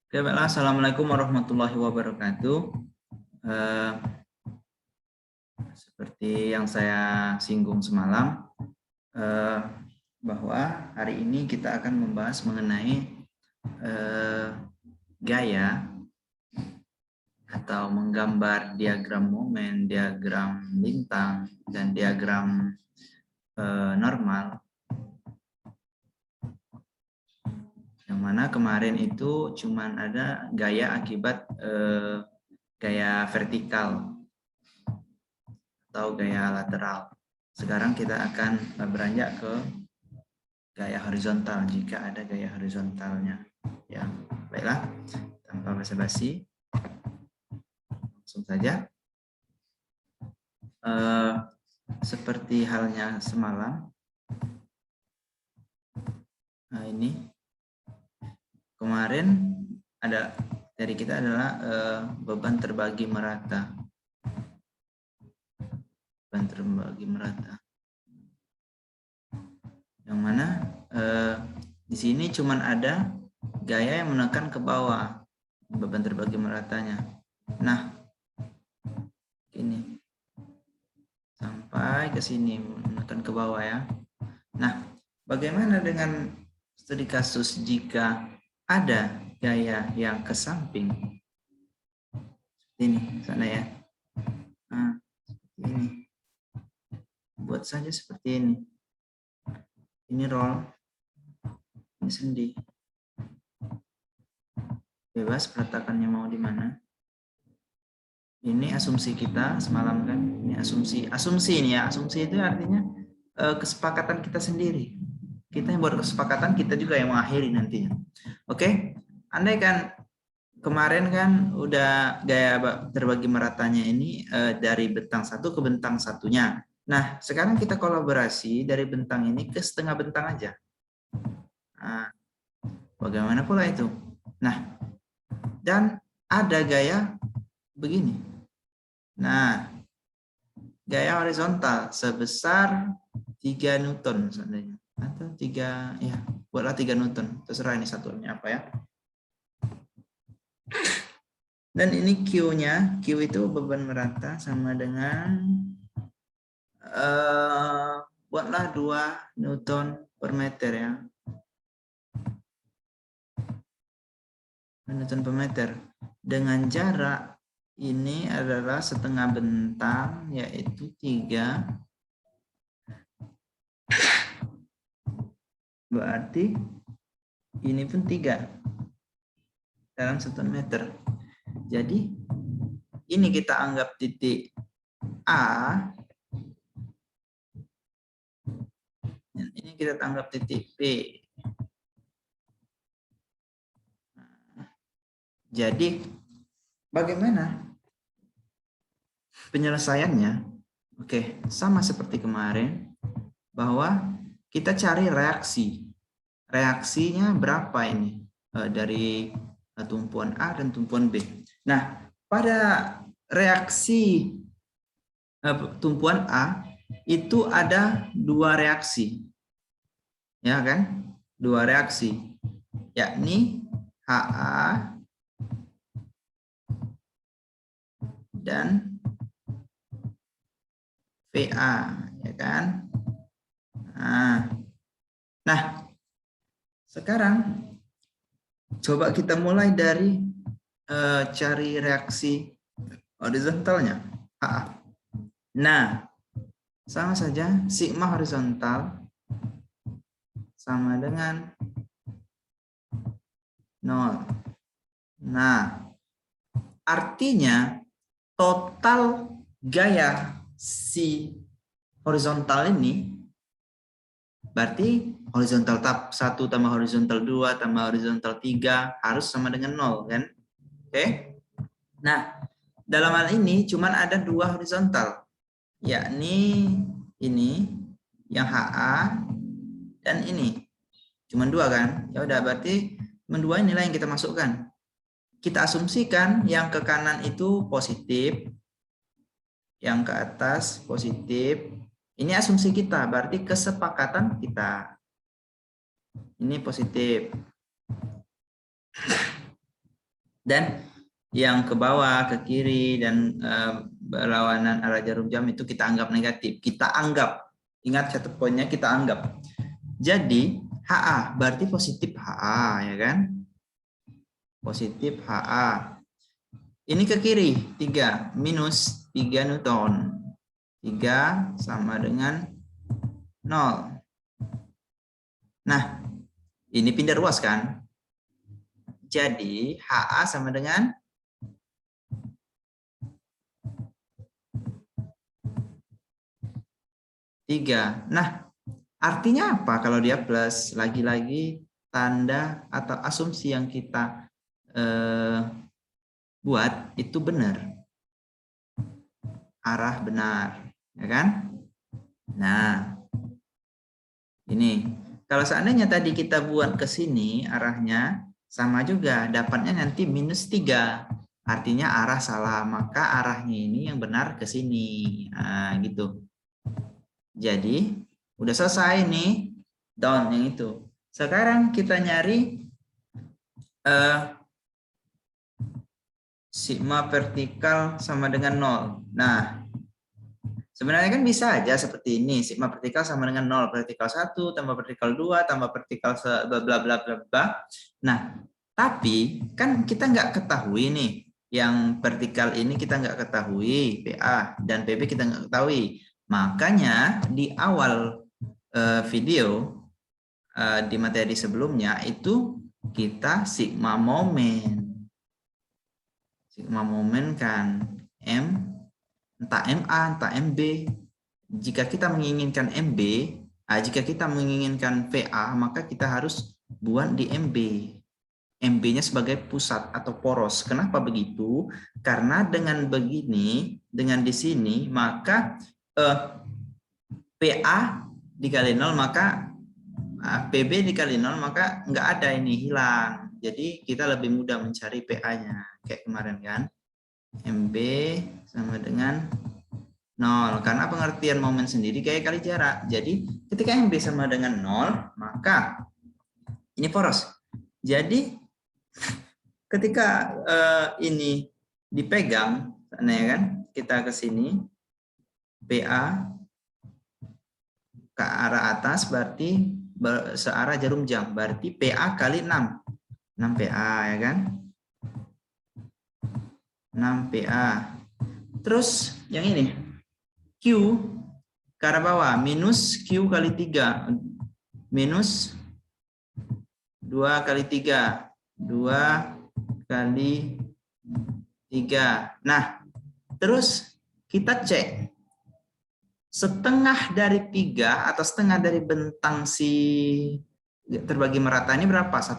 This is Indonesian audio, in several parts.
Oke, baiklah. Assalamualaikum warahmatullahi wabarakatuh. Eh, Seperti yang saya singgung semalam, eh, bahwa hari ini kita akan membahas mengenai gaya atau menggambar diagram momen, diagram lintang, dan diagram normal. Yang mana kemarin itu cuman ada gaya akibat gaya vertikal atau gaya lateral. Sekarang kita akan beranjak ke gaya horizontal jika ada gaya horizontalnya. Ya, baiklah. Tanpa basa-basi, langsung saja. Seperti halnya semalam. Nah, ini kemarin ada dari kita adalah beban terbagi merata. Beban terbagi merata. Yang mana di sini cuman ada gaya yang menekan ke bawah, beban terbagi meratanya. Nah, ini sampai ke sini menekan ke bawah ya. Nah, bagaimana dengan studi kasus jika ada gaya yang ke samping? Ini sana ya. Nah, ini buat saja seperti ini. Ini roll, ini sendi. Bebas peletakannya mau di mana. Ini asumsi kita semalam kan. Ini asumsi ini ya. Asumsi itu artinya kesepakatan kita sendiri. Kita yang buat kesepakatan, kita juga yang mengakhiri nantinya. Oke, andai kan kemarin kan udah gaya terbagi meratanya ini dari bentang satu ke bentang satunya. Nah, sekarang kita kolaborasi dari bentang ini ke setengah bentang aja. Nah, bagaimana pula itu? Nah, dan ada gaya begini. Nah, gaya horizontal sebesar 3 Newton seandainya. Atau 3, ya, buatlah 3 Newton. Terserah ini satuannya apa ya. Dan ini Q-nya, Q itu beban merata sama dengan buatlah 2 Newton per meter ya. Newton per meter. Dengan jarak ini adalah setengah bentang, yaitu 3. Berarti ini pun 3 dalam 1 meter. Jadi ini kita anggap titik A. Dan ini kita anggap titik B. Jadi bagaimana penyelesaiannya? Oke, sama seperti kemarin bahwa kita cari reaksi. Reaksinya berapa ini dari tumpuan A dan tumpuan B. Nah, pada reaksi tumpuan A itu ada 2 reaksi. Ya kan? 2 reaksi. Yakni HA dan VA, ya kan? Nah, sekarang coba kita mulai dari cari reaksi horizontalnya. Nah, sama saja sigma horizontal sama dengan 0. Nah, artinya total gaya si horizontal ini berarti horizontal 1 tambah horizontal 2 tambah horizontal 3 harus sama dengan 0 kan? Oke. Nah, dalam hal ini cuman ada 2 horizontal, yakni ini yang HA dan ini. Cuman 2 kan? Ya udah, berarti cuman 2 inilah yang kita masukkan. Kita asumsikan yang ke kanan itu positif, yang ke atas positif. Ini asumsi kita, berarti kesepakatan kita. Ini positif. Dan yang ke bawah, ke kiri, dan berlawanan arah jarum jam itu kita anggap negatif. Kita anggap, ingat satu poinnya, kita anggap. Jadi HA berarti positif HA, ya kan? Positif HA. Ini ke kiri, 3 minus 3 Newton. 3 sama dengan 0. Nah, ini pindah ruas kan? Jadi HA sama dengan 3. Nah, artinya apa kalau dia plus? Lagi-lagi tanda atau asumsi yang kita buat itu benar. Arah benar, ya kan? Nah, ini. Kalau seandainya tadi kita buat ke sini arahnya sama juga, dapatnya nanti minus 3. Artinya arah salah, maka arahnya ini yang benar ke sini. Nah, gitu. Jadi, udah selesai nih down yang itu. Sekarang kita nyari sigma vertikal sama dengan 0. Nah, sebenarnya kan bisa aja seperti ini. Sigma vertikal sama dengan 0. Vertikal 1 tambah vertikal 2 tambah vertikal bla bla bla bla bla. Nah, tapi kan kita nggak ketahui nih. Yang vertikal ini kita nggak ketahui. PA dan PB kita nggak ketahui. Makanya di awal video di materi sebelumnya itu kita sigma momen. Sigma momen kan entah MA, entah MB. Jika kita menginginkan MB, jika kita menginginkan VA, maka kita harus buat di MB. MB-nya sebagai pusat atau poros. Kenapa begitu? Karena dengan begini, dengan di sini, maka PA dikali 0, maka PB dikali 0, maka nggak ada ini, hilang. Jadi kita lebih mudah mencari PA-nya. Kayak kemarin kan. MB sama dengan 0. Karena pengertian momen sendiri kayak kali jarak. Jadi ketika MB sama dengan 0, maka ini poros. Jadi ketika ini dipegang, ya kan, kita ke sini, PA ke arah atas berarti searah jarum jam. Berarti PA kali 6. 6 PA, ya kan? 6 PA. Terus yang ini, Q ke arah bawah, minus Q kali 3. Minus 2 kali 3. 2 kali 3. Nah, terus kita cek. Setengah dari 3 atau setengah dari bentang si terbagi merata ini berapa? 1,5.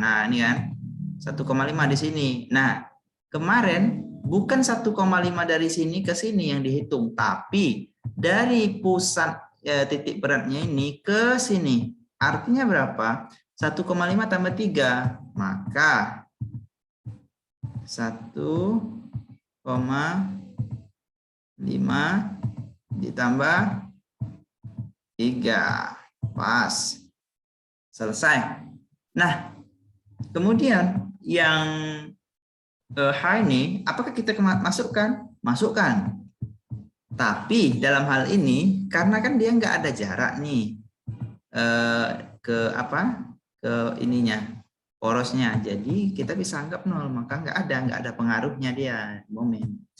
Nah, ini kan 1,5 di sini. Nah, kemarin bukan 1,5 dari sini ke sini yang dihitung, tapi dari pusat titik beratnya ini ke sini. Artinya berapa? 1,5 tambah 3. Maka 1,5 ditambah 3. Pas. Selesai. Nah, kemudian yang H ini, apakah kita masukkan? Masukkan. Tapi dalam hal ini, karena kan dia nggak ada jarak nih ke ininya, porosnya. Jadi kita bisa anggap 0, maka nggak ada pengaruhnya dia momen.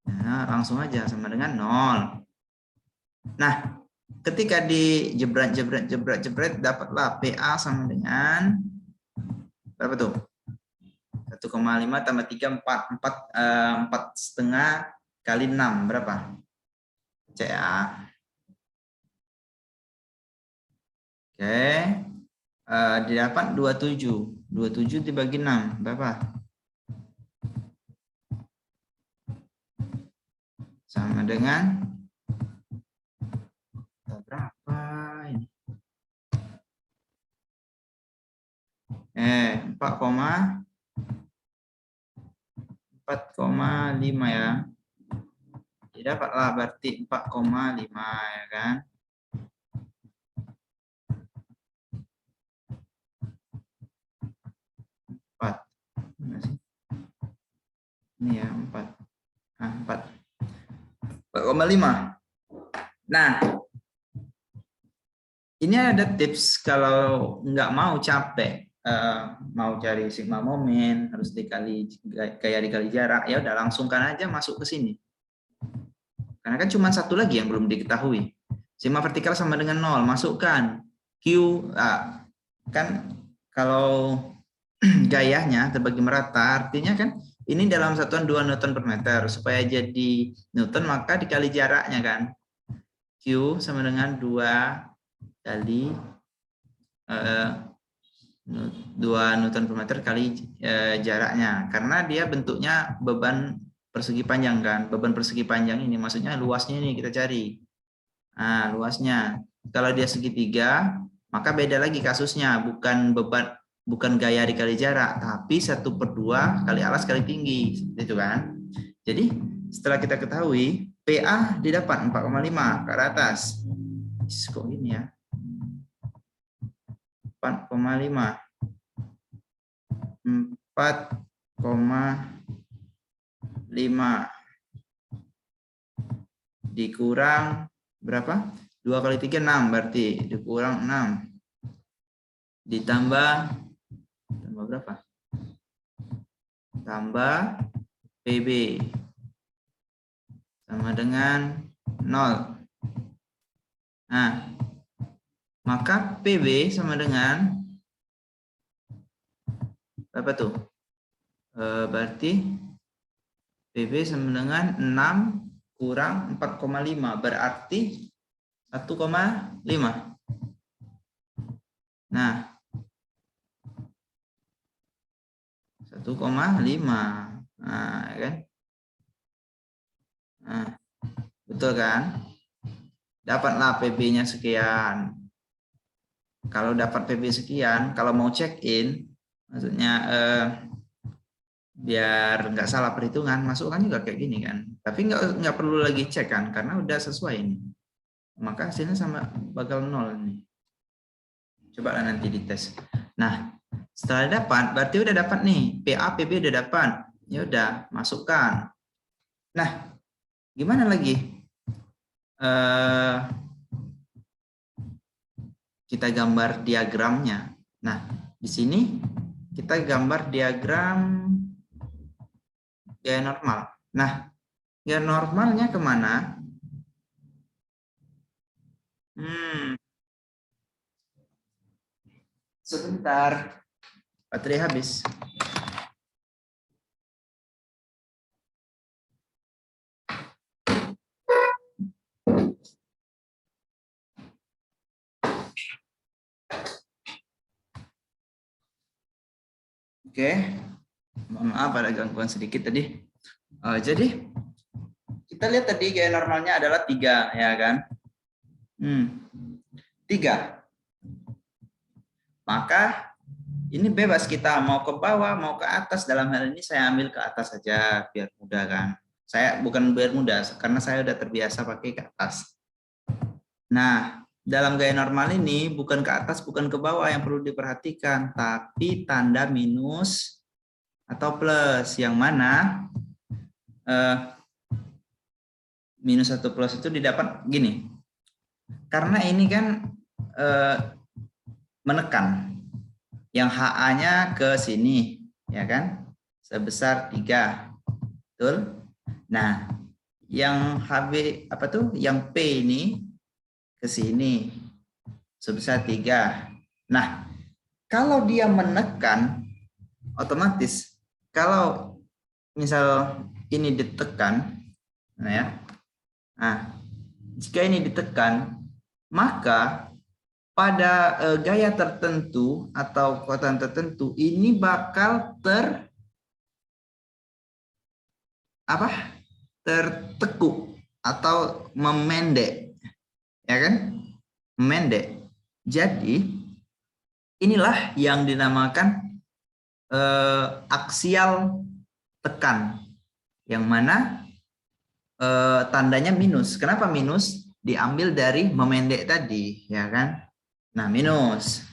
Nah, langsung aja sama dengan 0. Nah, ketika dijebret dapatlah PA sama dengan berapa tuh? 1,5 tambah 3, 4,5 kali 6 berapa? CA. Oke. Didapat 27. 27 dibagi 6 berapa? Sama dengan berapa ini? 4,5 ya. Dapatlah berarti 4,5 ya kan. Ini ya 4. Nah, 4,5. Nah, ini ada tips kalau nggak mau capek, mau cari sigma momen harus dikali gaya dikali jarak, ya udah langsungkan aja masuk ke sini. Karena kan cuma satu lagi yang belum diketahui. Sigma vertikal sama dengan 0, masukkan Q, kan kalau gayanya terbagi merata, artinya kan ini dalam satuan 2 Newton per meter. Supaya jadi Newton maka dikali jaraknya kan. Q sama dengan 2 kali 2 Newton per meter kali jaraknya. Karena dia bentuknya beban persegi panjang kan. Beban persegi panjang ini maksudnya luasnya ini kita cari. Nah, luasnya. Kalau dia segitiga, maka beda lagi kasusnya. Bukan gaya dikali jarak, tapi 1/2 kali alas kali tinggi. Itu kan. Jadi setelah kita ketahui, PA didapat 4,5 ke atas. Kok ini ya? 4,5. 4,5 dikurang berapa? 2 kali 3 6, berarti dikurang 6 ditambah berapa? Tambah PB sama dengan 0. Nah, maka PB sama dengan berapa tuh? Berarti PB sama dengan 6 kurang 4,5, berarti 1,5. Nah, 1,5. Nah, kan? Nah, betul kan? Dapatlah PB-nya sekian. Kalau dapat PB sekian, kalau mau check in, maksudnya biar nggak salah perhitungan, masukkan juga kayak gini kan. Tapi nggak perlu lagi cek kan, karena udah sesuai ini. Maka hasilnya sama bakal 0 nih. Coba lah nanti dites. Nah, setelah dapat, berarti udah dapat nih. PA, PB udah dapat. Ya udah, masukkan. Nah, gimana lagi? Kita gambar diagramnya. Nah, di sini kita gambar diagram gaya normal. Nah, gaya normalnya kemana? Sebentar, baterai habis. Oke, mohon maaf ada gangguan sedikit tadi. Jadi kita lihat tadi gaya normalnya adalah 3, ya kan? 3. Maka ini bebas kita mau ke bawah, mau ke atas. Dalam hal ini saya ambil ke atas saja biar mudah kan. Saya bukan biar mudah, karena saya udah terbiasa pakai ke atas. Nah, dalam gaya normal ini bukan ke atas, bukan ke bawah yang perlu diperhatikan, tapi tanda minus atau plus, yang mana minus atau plus itu didapat gini. Karena ini kan menekan, yang HA-nya ke sini, ya kan, sebesar 3, betul? Nah, yang HB apa tuh, yang P ini ke sini sebesar 3. Nah, kalau dia menekan, otomatis kalau misal ini ditekan, nah ya, nah jika ini ditekan, maka pada gaya tertentu atau kekuatan tertentu ini bakal tertekuk atau memendek, ya kan? Memendek. Jadi inilah yang dinamakan aksial tekan, yang mana tandanya minus. Kenapa minus? Diambil dari memendek tadi, ya kan? Nah, minus.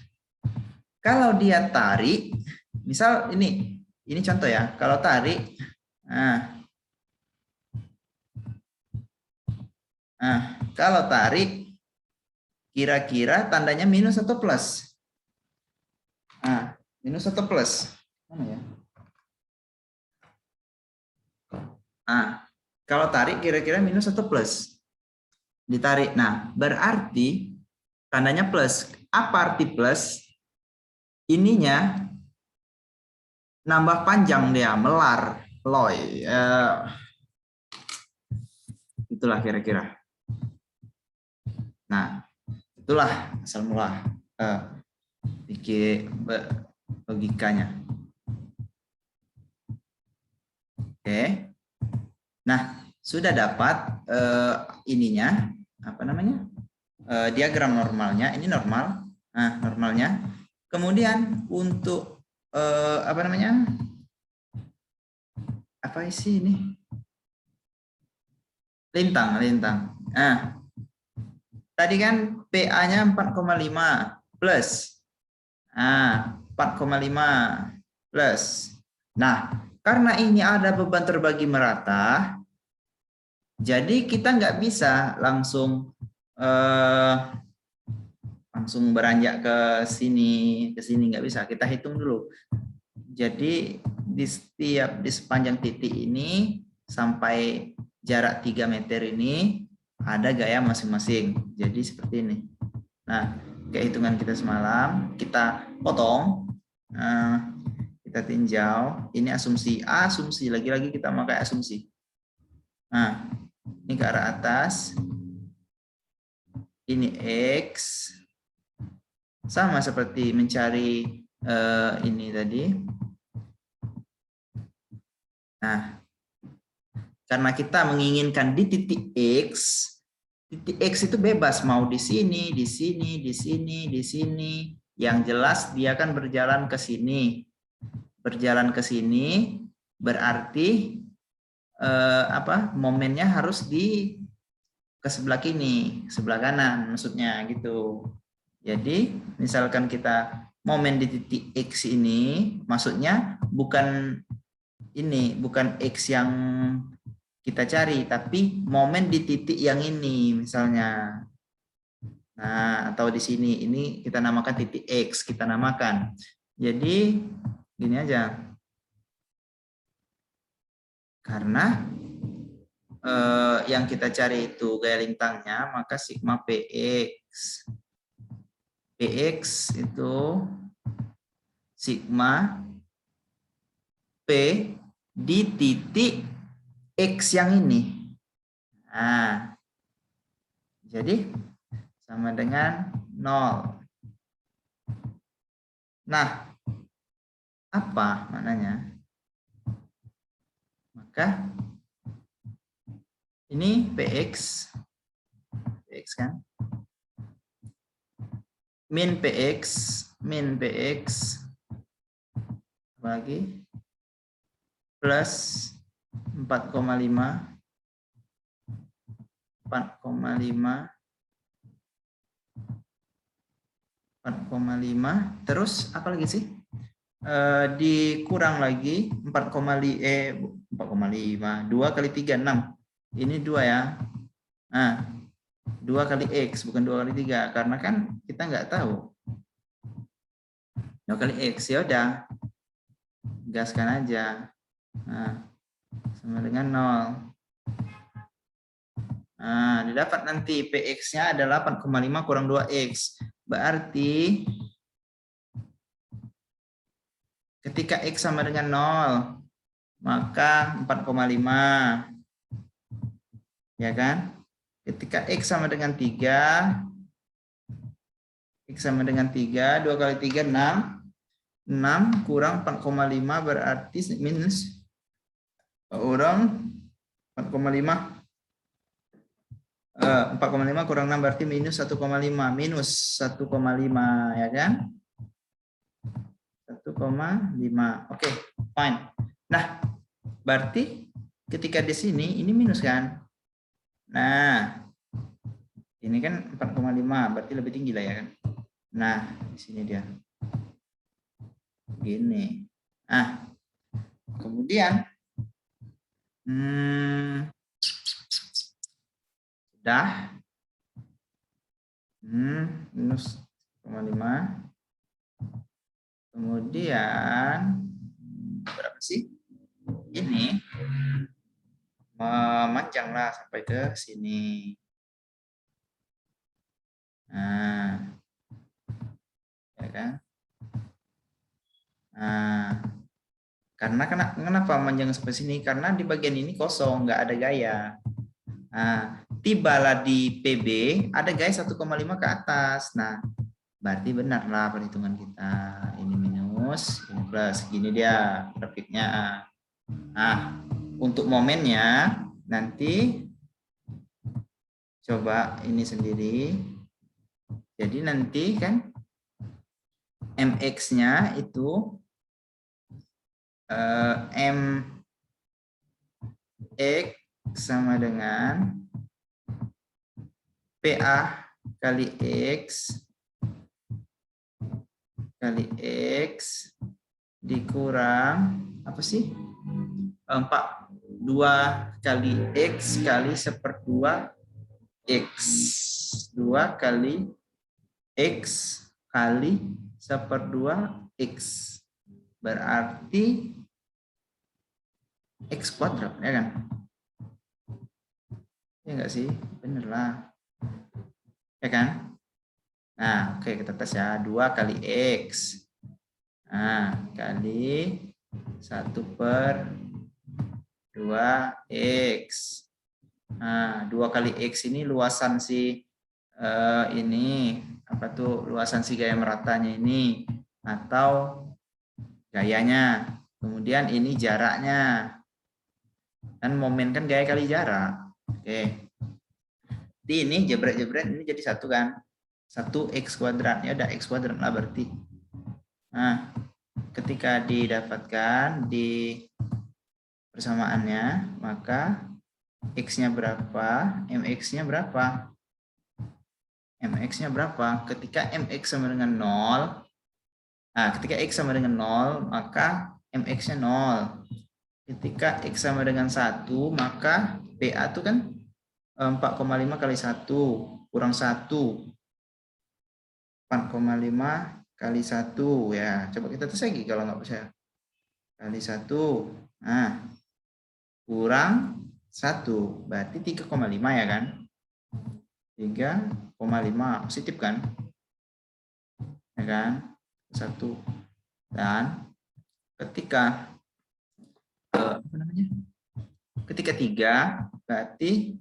Kalau dia tarik, misal ini contoh ya, kalau tarik, Nah, kalau tarik, kira-kira tandanya minus atau plus? Nah, minus atau plus? Mana ya? Nah, kalau tarik kira-kira minus atau plus? Ditarik. Nah, berarti tandanya plus. Apa arti plus? Ininya nambah panjang dia, melar, loy. Itulah kira-kira. Nah, itulah asal mula logikanya. Oke. Nah, sudah dapat ininya, apa namanya? Diagram normalnya. Ini normal. Nah, normalnya. Kemudian untuk apa namanya? Apa sih ini? Lintang. Nah, tadi kan PA-nya 4,5 plus. Nah, 4,5 plus. Nah, karena ini ada beban terbagi merata, jadi kita nggak bisa langsung beranjak ke sini nggak bisa. Kita hitung dulu. Jadi di sepanjang titik ini sampai jarak 3 meter ini ada gaya masing-masing. Jadi seperti ini. Nah, kehitungan kita semalam kita potong, kita tinjau. Ini asumsi lagi-lagi kita pakai asumsi. Nah, ini ke arah atas, ini X, sama seperti mencari ini tadi. Nah, karena kita menginginkan di titik X itu bebas mau di sini, di sini, di sini, di sini. Yang jelas dia akan berjalan ke sini. Berjalan ke sini berarti momennya harus ke sebelah kiri, sebelah kanan maksudnya gitu. Jadi misalkan kita momen di titik X ini, maksudnya bukan X yang kita cari, tapi momen di titik yang ini misalnya. Nah, atau di sini, ini kita namakan titik X, kita namakan. Jadi gini aja. Karena yang kita cari itu gaya lintangnya, maka sigma PX. PX itu sigma P di titik X yang ini. Nah, jadi sama dengan 0. Nah, apa maknanya? Maka ini PX kan? Min PX bagi plus 4,5 terus apa lagi sih? Dikurang lagi 4,5 2 kali 3 6. Ini 2 ya. Nah, 2 kali X bukan 2 kali 3 karena kan kita nggak tahu. 2 kali X ya udah. Gaskan aja. Nah, sama dengan 0. Nah, didapat nanti PX-nya adalah 4,5 kurang 2X. Berarti ketika X sama dengan 0, maka 4,5. Ya kan? Ketika X sama dengan 3, X sama dengan 3, 2 kali 3, 6. 6 kurang 4,5 berarti minus. Kurang 4,5. 4,5 kurang 6 berarti minus 1,5. Minus 1,5 ya kan? 1,5. Oke, fine. Nah, berarti ketika di sini ini minus kan? Nah, ini kan 4,5 berarti lebih tinggi lah ya kan? Nah, di sini dia. Gini. Nah, kemudian Sudah. Minus 0,5. Kemudian berapa sih? Ini memanjanglah sampai ke sini. Nah, ya kan? Nah, karena kenapa memanjang sampai sini? Karena di bagian ini kosong, nggak ada gaya. Nah, tibalah di PB ada gaya 1,5 ke atas. Nah, berarti benarlah perhitungan kita. Ini minus, ini plus. Gini dia grafiknya. Nah, untuk momennya nanti coba ini sendiri. Jadi nanti kan MX-nya itu MX sama dengan PA kali X dikurang apa sih? 2 kali X kali 1/2 X. 2 kali X kali 1/2 X. Berarti X kuadrat, ya kan? Ya enggak sih? Bener lah. Ya kan? Nah, oke, kita tes ya. 2 kali X. Nah, kali 1/2X. Nah, 2 kali X ini luasan si ini apa tuh, luasan si gaya meratanya ini atau gayanya. Kemudian ini jaraknya. Kan momen kan gaya kali jarak. Oke. Di ini jebret-jebret ini jadi 1 kan. 1x kuadrat. Ya udah x kuadrat lah berarti. Nah, ketika didapatkan di persamaannya, maka x-nya berapa, mx-nya berapa? Mx-nya berapa? Ketika mx sama dengan 0, nah ketika x sama dengan 0, maka mx-nya 0. Ketika x sama dengan 1, maka PA itu kan 4,5 kali 1 kurang 1. 4,5 kali 1 ya. Coba kita tes lagi kalau nggak percaya. Kali 1. Nah, kurang 1. Berarti 3,5 ya kan? 3,5 positif kan? Ya kan? 1. Dan ketika apa namanya? Ketika 3 berarti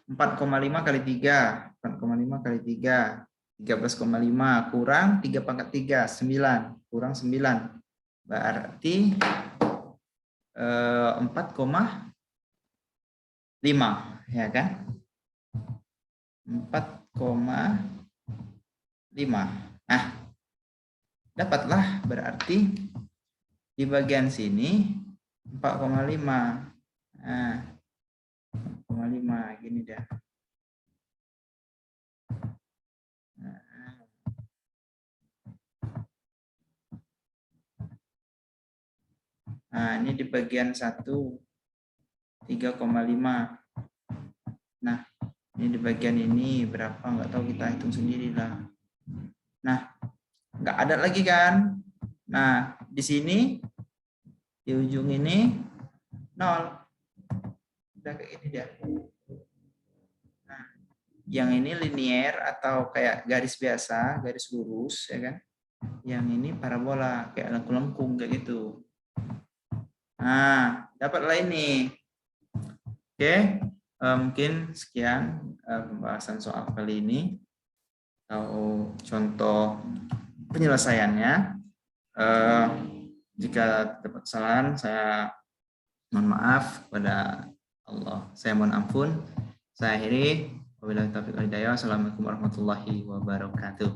4,5 kali 3. 4,5 kali 3. 13,5 kurang 3 pangkat 3, 9. Kurang 9. Berarti 4,5 ya kan? 4,5. Nah, dapatlah berarti di bagian sini 4,5. Nah, 4,5 gini dah. Nah, ini di bagian 1 3,5. Nah, ini di bagian ini berapa nggak tahu, kita hitung sendiri lah. Nah, nggak ada lagi kan? Nah, di sini di ujung ini 0. Udah kayak gini dia. Nah, yang ini linier atau kayak garis biasa, garis lurus ya kan? Yang ini parabola kayak lengkung-lengkung kayak gitu. Nah, dapatlah ini. Oke, mungkin sekian pembahasan soal kali ini atau contoh penyelesaiannya. Jika dapat kesalahan, saya mohon maaf kepada Allah. Saya mohon ampun. Saya akhiri. Wabillahi taufiq wal hidayah. Assalamualaikum warahmatullahi wabarakatuh.